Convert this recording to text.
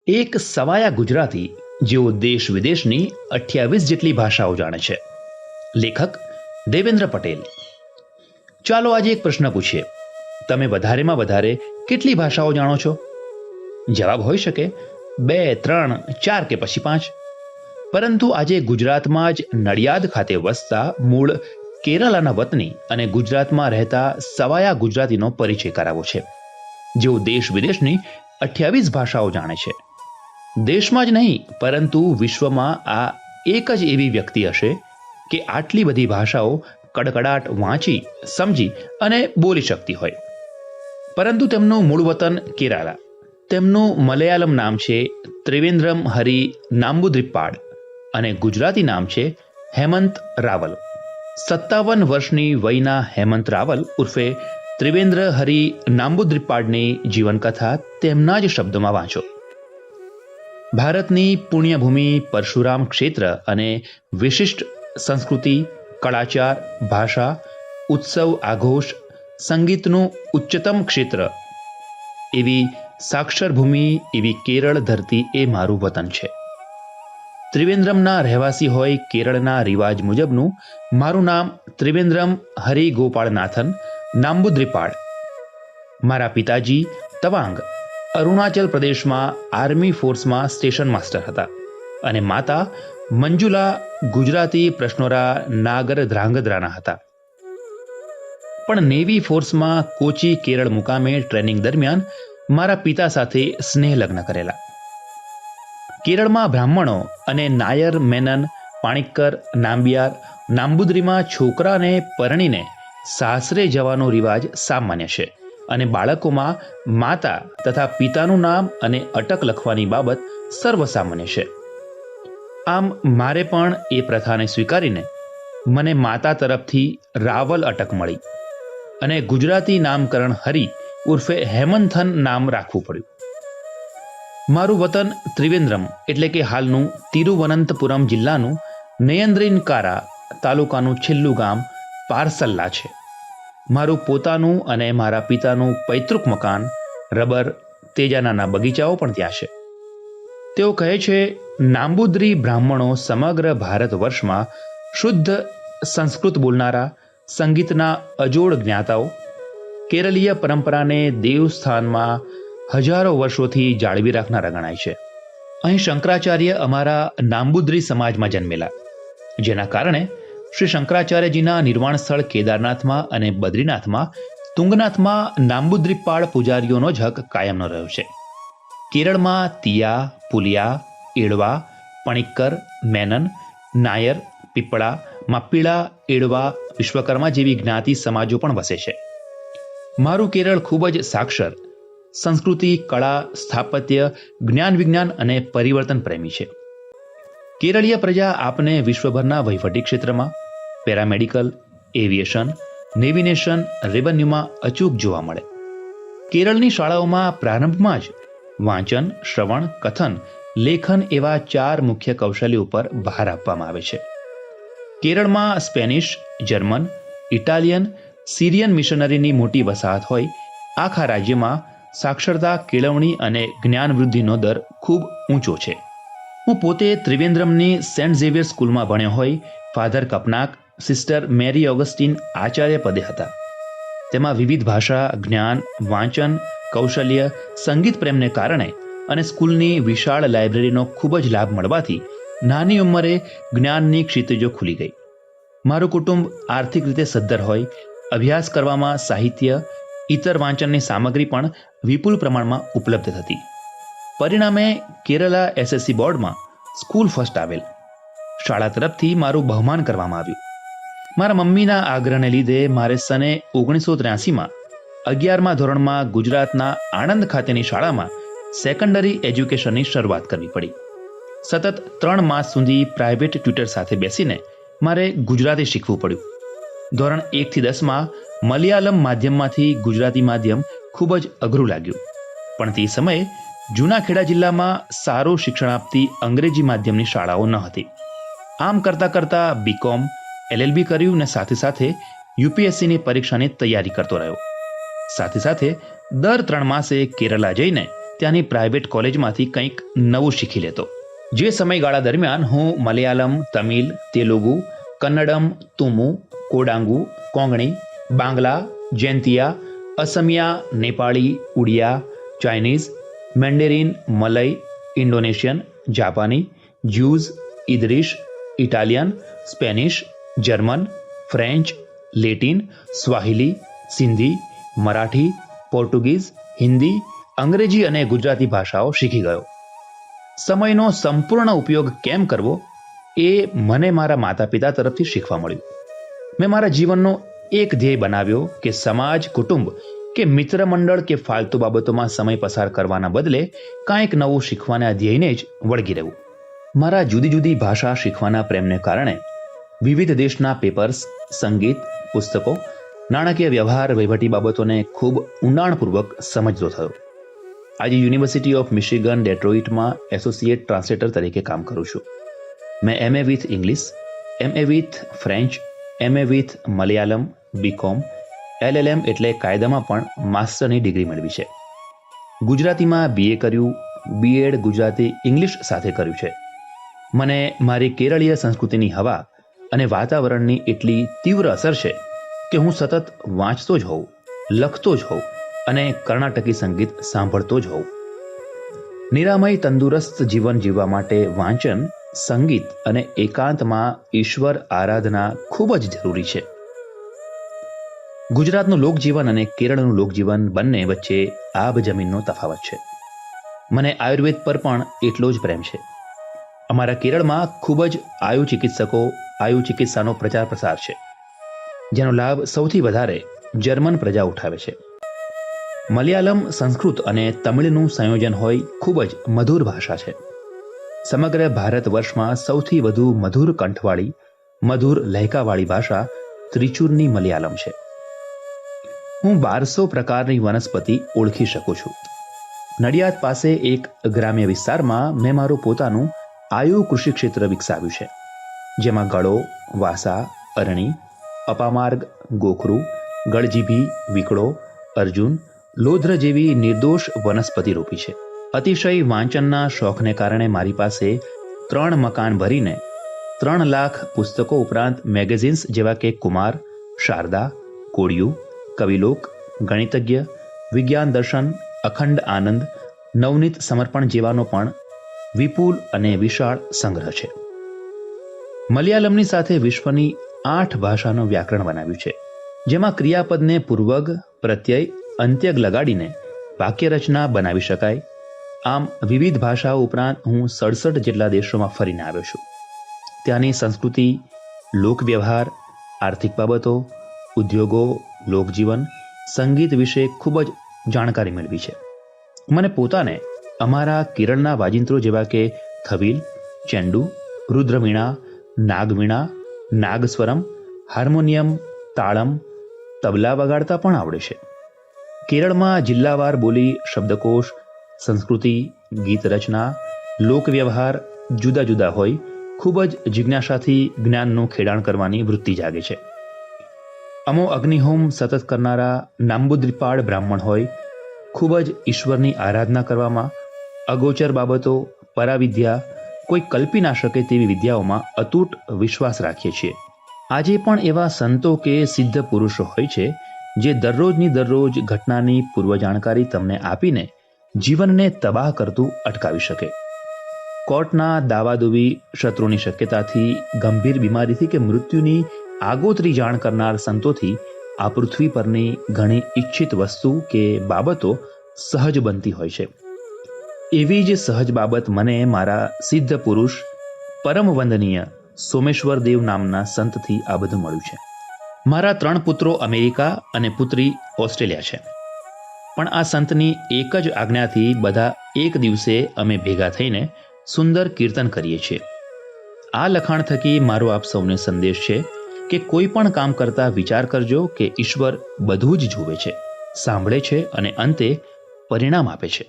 એક સવાયા ગુજરાતી જેઓ દેશ વિદેશની 28 જેટલી ભાષાઓ જાણે છે. લેખક દેવેન્દ્ર પટેલ. ચાલો આજે એક પ્રશ્ન પૂછીએ. તમે વધારેમાં વધારે કેટલી ભાષાઓ જાણો છો? જવાબ હોઈ શકે 2, 3, 4 કે પછી 5. પરંતુ આજે ગુજરાતમાં જ નડિયાદ ખાતે વસતા મૂળ કેરાલાના વતની અને ગુજરાતમાં રહેતા સવાયા ગુજરાતીનો પરિચય કરાવો છે, જેઓ દેશ વિદેશની 28 ભાષાઓ જાણે છે. દેશમાં જ નહીં પરંતુ વિશ્વમાં આ એક જ એવી વ્યક્તિ હશે કે આટલી બધી ભાષાઓ કડકડાટ વાંચી, સમજી અને બોલી શકતી હોય. પરંતુ તેમનું મૂળ વતન કેરાલા. તેમનું મલયાલમ નામ છે ત્રિવેન્દ્રમ હરિ નામ્બુદ્રિપાડ અને ગુજરાતી નામ છે હેમંત રાવલ. 57 વર્ષની વયના હેમંત રાવલ ઉર્ફે ત્રિવેન્દ્ર હરિ નામ્બુદ્રિપાડની જીવનકથા તેમના જ શબ્દોમાં વાંચો. ભારતની પુણ્યભૂમિ પરશુરામ ક્ષેત્ર અને વિશિષ્ટ સંસ્કૃતિ, કળાચાર, ભાષા, ઉત્સવ, આઘોષ, સંગીતનું ઉચ્ચતમ ક્ષેત્ર એવી સાક્ષર ભૂમિ એવી કેરળ ધરતી એ મારું વતન છે. ત્રિવેન્દ્રમના રહેવાસી હોય કેરળના રિવાજ મુજબનું મારું નામ ત્રિવેન્દ્રમ હરિ ગોપાળનાથન નામ્બુદ્રિપાડ. મારા પિતાજી તવાંગ અરુણાચલ પ્રદેશમાં આર્મી ફોર્સમાં સ્ટેશન માસ્ટર હતા અને માતા મંજુલા ગુજરાતી પ્રશ્નોરા નાગર ધ્રાંગધ્રાના હતા. પણ નેવી ફોર્સમાં કોચી કેરળ મુકામે ટ્રેનિંગ દરમિયાન મારા પિતા સાથે સ્નેહ લગ્ન કરેલા. કેરળમાં બ્રાહ્મણો અને નાયર, મેનન, પાણીક્કર, નાંબિયાર, નામ્બુદ્રીમાં છોકરાને પરણીને સાસરે જવાનો રિવાજ સામાન્ય છે અને બાળકોમાં માતા તથા પિતાનું નામ અને અટક લખવાની બાબત સર્વસામાન્ય છે. આમ મારે પણ એ પ્રથાને સ્વીકારીને મને માતા તરફથી રાવલ અટક મળી અને ગુજરાતી નામકરણ હરિ ઉર્ફે હેમંથન નામ રાખવું પડ્યું. મારું વતન ત્રિવેન્દ્રમ એટલે કે હાલનું તિરુવનંતપુરમ જિલ્લાનું નયન્દ્રિનકારા તાલુકાનું છેલ્લું ગામ પારસલ્લા છે. મારું પોતાનું અને મારા પિતાનું પૈતૃક મકાન, રબર, તેજાનાના બગીચાઓ પણ ત્યાં છે. તેઓ કહે છે નામ્બુદ્રી બ્રાહ્મણો સમગ્ર ભારત વર્ષમાં શુદ્ધ સંસ્કૃત બોલનારા, સંગીતના અજોડ જ્ઞાતાઓ, કેરળીય પરંપરાને દેવસ્થાનમાં હજારો વર્ષોથી જાળવી રાખનારા ગણાય છે. અહીં શંકરાચાર્ય અમારા નામ્બુદ્રી સમાજમાં જન્મેલા, જેના કારણે શ્રી શંકરાચાર્યજીના નિર્વાણ સ્થળ કેદારનાથમાં અને બદ્રીનાથમાં તુંગનાથમાં નામ્બુદ્રિપાડ પૂજારીઓનો જ હક કાયમનો રહ્યો છે. કેરળમાં તિયા, પુલિયા, એળવા, પણીક્કર, મેનન, નાયર, પીપળા, માપ્પીળા, એળવા, વિશ્વકર્મા જેવી જ્ઞાતિ સમાજો પણ વસે છે. મારું કેરળ ખૂબ જ સાક્ષર, સંસ્કૃતિ, કળા, સ્થાપત્ય, જ્ઞાન વિજ્ઞાન અને પરિવર્તન પ્રેમી છે. કેરળીય પ્રજા આપને વિશ્વભરના વહીવટી ક્ષેત્રમાં, પેરામેડિકલ, એવિએશન, નેવિનેશન, રેવન્યુમાં અચૂક જોવા મળે. કેરળની શાળાઓમાં પ્રારંભમાં જ વાંચન, શ્રવણ, કથન, લેખન એવા 4 મુખ્ય કૌશલ્યો ઉપર ભાર આપવામાં આવે છે. કેરળમાં સ્પેનિશ, જર્મન, ઇટાલિયન, સિરિયન મિશનરીની મોટી વસાહત હોય આખા રાજ્યમાં સાક્ષરતા, કેળવણી અને જ્ઞાન વૃદ્ધિનો દર ખૂબ ઊંચો છે. હું પોતે ત્રિવેન્દ્રમની સેન્ટ ઝેવિયર સ્કૂલમાં ભણ્યો હોય ફાધર કપનાક, સિસ્ટર મેરી ઓગસ્ટીન આચાર્ય પદે હતા. તેમાં વિવિધ ભાષા, જ્ઞાન, વાંચન, કૌશલ્ય, સંગીત પ્રેમને કારણે અને સ્કૂલની વિશાળ લાઇબ્રેરીનો ખૂબ જ લાભ મળવાથી નાની ઉંમરે જ્ઞાનની ક્ષિતિજો ખુલી ગઈ. મારું કુટુંબ આર્થિક રીતે સદ્ધર હોય, અભ્યાસ કરવામાં સાહિત્ય, ઇતર વાંચનની સામગ્રી પણ વિપુલ પ્રમાણમાં ઉપલબ્ધ થતી. પરિણામે કેરલા એસએસસી બોર્ડમાં સ્કૂલ ફર્સ્ટ આવેલ. શાળા તરફથી મારું બહુમાન કરવામાં આવ્યું. મારા મમ્મીના આગ્રહને લીધે મારે સને 1983માં 11મા ધોરણમાં ગુજરાતના આણંદ ખાતેની શાળામાં સેકન્ડરી એજ્યુકેશનની શરૂઆત કરવી પડી. સતત 3 માસ સુધી પ્રાઇવેટ ટ્યુટર સાથે બેસીને મારે ગુજરાતી શીખવું પડ્યું. ધોરણ 1 થી 10માં મલયાલમ માધ્યમમાંથી ગુજરાતી માધ્યમ ખૂબ જ અઘરું લાગ્યું. પણ તે સમયે જૂનાખેડા જિલ્લામાં સારું શિક્ષણ આપતી અંગ્રેજી માધ્યમની શાળાઓ ન હતી. આમ કરતાં કરતાં બીકોમ, LLB કર્યું ને સાથે સાથે યુપીએસસીની પરીક્ષાની તૈયારી કરતો રહ્યો. સાથે સાથે દર 3 માસે કેરલા જઈને ત્યાંની પ્રાઇવેટ કોલેજમાંથી કંઈક નવું શીખી લેતો. જે સમયગાળા દરમિયાન હું મલયાલમ, તમિલ, તેલુગુ, કન્નડમ, તુમુ, Kodagu, Konkani, Bangla, Jaintia, Asamiya, Nepali, Odia, Chinese, Mandarin, Malay, Indonesian, જાપાની, જ્યુઝ, ઇદરીશ, Italian, Spanish, German, French, Latin, Swahili, Sindhi, Marathi, Portuguese, Hindi, અંગ્રેજી અને ગુજરાતી ભાષાઓ શીખી ગયો. સમયનો સંપૂર્ણ ઉપયોગ કેમ કરવો એ મને મારા માતા પિતા તરફથી શીખવા મળ્યું. મેં મારા જીવનનો એક ધ્યેય બનાવ્યો કે સમાજ, કુટુંબ કે મિત્ર મંડળ કે ફાલતુ બાબતોમાં સમય પસાર કરવાના બદલે કાંઈક નવું શીખવાના ધ્યેયને જ વળગી રહેવું. મારા જુદી જુદી ભાષા શીખવાના પ્રેમને કારણે વિવિધ દેશના પેપર્સ, સંગીત, પુસ્તકો, નાણાકીય વ્યવહાર, વહીવટી બાબતોને ખૂબ ઊંડાણપૂર્વક સમજતો થયો. આજે યુનિવર્સિટી ઓફ મિશિગન ડેટ્રોઇટમાં એસોસિએટ ટ્રાન્સલેટર તરીકે કામ કરું છું. મેં MA with English, MA with French, MA with Malayalam, BCom, LLM એટલે કાયદામાં પણ માસ્ટરની ડિગ્રી મેળવી છે. ગુજરાતીમાં BA કર્યું, B.Ed ગુજરાતી ઇંગ્લિશ સાથે કર્યું છે. મને મારી કેરળીય સંસ્કૃતિની હવા અને વાતાવરણની એટલી તીવ્ર અસર છે કે હું સતત વાંચતો જ હોઉં, લખતો જ હોઉં અને કર્ણાટકી સંગીત સાંભળતો જ હોઉં. નિરામય તંદુરસ્ત જીવન જીવવા માટે વાંચન, સંગીત અને એકાંતમાં ઈશ્વર આરાધના ખૂબ જ જરૂરી છે. ગુજરાતનું લોકજીવન અને કેરળનું લોકજીવન બંને વચ્ચે આબ જમીનનો તફાવત છે. મને આયુર્વેદ પર પણ એટલો જ પ્રેમ છે. અમારા કેરળમાં ખૂબ જ આયુ ચિકિત્સાનો પ્રચાર પ્રસાર છે, જેનો લાભ સૌથી વધારે જર્મન પ્રજા ઉઠાવે છે. મલયાલમ, સંસ્કૃત અને તમિળનું સંયોજન હોય ખૂબ જ મધુર ભાષા છે. સમગ્ર ભારત વર્ષમાં સૌથી વધુ મધુર કંઠવાળી, મધુર લહેકાવાળી ભાષા ત્રિચુરની મલયાલમ છે. હું 1200 પ્રકારની વનસ્પતિ ઓળખી શકું છું. નડિયાદ પાસે એક ગ્રામ્ય વિસ્તારમાં મેં મારું પોતાનું આયુ કૃષિ ક્ષેત્ર વિકસાવ્યું છે, જેમાં ગળો, વાસા, અરણી, અપામાર્ગ, ગોખરું, ગળજીભી, વિકળો, અર્જુન, લોધ્ર જેવી નિર્દોષ વનસ્પતિ રોપી છે. અતિશય વાંચનના શોખને કારણે મારી પાસે 3 મકાન ભરીને 3 લાખ પુસ્તકો ઉપરાંત મેગેઝિન્સ જેવા કે કુમાર, શારદા, કોડિયું, કવિલોક, ગણિતજ્ઞ, વિજ્ઞાન દર્શન, અખંડ આનંદ, નવનીત સમર્પણ જેવાનો પણ વિપુલ અને વિશાળ સંગ્રહ છે. મલયાલમની સાથે વિશ્વની 8 ભાષાનું વ્યાકરણ બનાવ્યું છે, જેમાં ક્રિયાપદને પૂર્વગ, પ્રત્યય, અંત્યગ લગાડીને વાક્ય રચના બનાવી શકાય. આમ વિવિધ ભાષાઓ ઉપરાંત હું 67 જેટલા દેશોમાં ફરીને આવ્યો છું. ત્યાંની સંસ્કૃતિ, લોકવ્યવહાર, આર્થિક બાબતો, ઉદ્યોગો, લોકજીવન, સંગીત વિશે ખૂબ જ જાણકારી મેળવી છે. મને પોતાને અમારા કેરળના વાજિંત્રો જેવા કે થવિલ, ચેંડુ, રુદ્રવીણા, નાગવીણા, નાગસ્વરમ, હાર્મોનિયમ, તાળમ, તબલા વગાડતા પણ આવડે છે. કેરળમાં જિલ્લાવાર બોલી, શબ્દકોશ, સંસ્કૃતિ, ગીત રચના, લોકવ્યવહાર જુદા જુદા હોય ખૂબ જ જિજ્ઞાસાથી જ્ઞાનનું ખેડાણ કરવાની વૃત્તિ જાગે છે. અમો અગ્નિહોમ સતત કરનારા નાંબુદ્રિપાળ બ્રાહ્મણ હોય, ખૂબ જ ઈશ્વરની આરાધના કરવામાં, અગોચર બાબતો, પરાવિદ્યા, કોઈ કલ્પી ના શકે તેવી વિદ્યાઓમાં અતૂટ વિશ્વાસ રાખીએ છીએ. આજે પણ એવા સંતો કે સિદ્ધ પુરુષો હોય છે જે દરરોજની દરરોજ ઘટનાની પૂર્વ જાણકારી તમને આપીને જીવનને તબાહ કરતું અટકાવી શકે. કોર્ટના દાવાદુવી, શત્રુની શક્યતાથી, ગંભીર બીમારીથી કે મૃત્યુની આગોતરી જાણ કરનાર સંતોથી આ પૃથ્વી પરની ઘણી ઈચ્છિત વસ્તુ કે બાબતો સહજ બનતી હોય છે. એવી જ સહજ બાબત મને મારા સિદ્ધ પુરુષ, પરમ વંદનીય સોમેશ્વર દેવ નામના સંતથી આ બધું મળ્યું છે. મારા 3 પુત્રો અમેરિકા અને પુત્રી ઓસ્ટ્રેલિયા છે, પણ આ સંતની એક જ આજ્ઞાથી બધા એક દિવસે અમે ભેગા થઈને સુંદર કીર્તન કરીએ છીએ. આ લખાણ થકી મારો આપ સૌને સંદેશ છે કે કોઈ પણ કામ કરતા વિચાર કરજો કે ઈશ્વર બધું જ જુએ છે, સાંભળે છે અને અંતે પરિણામ આપે છે.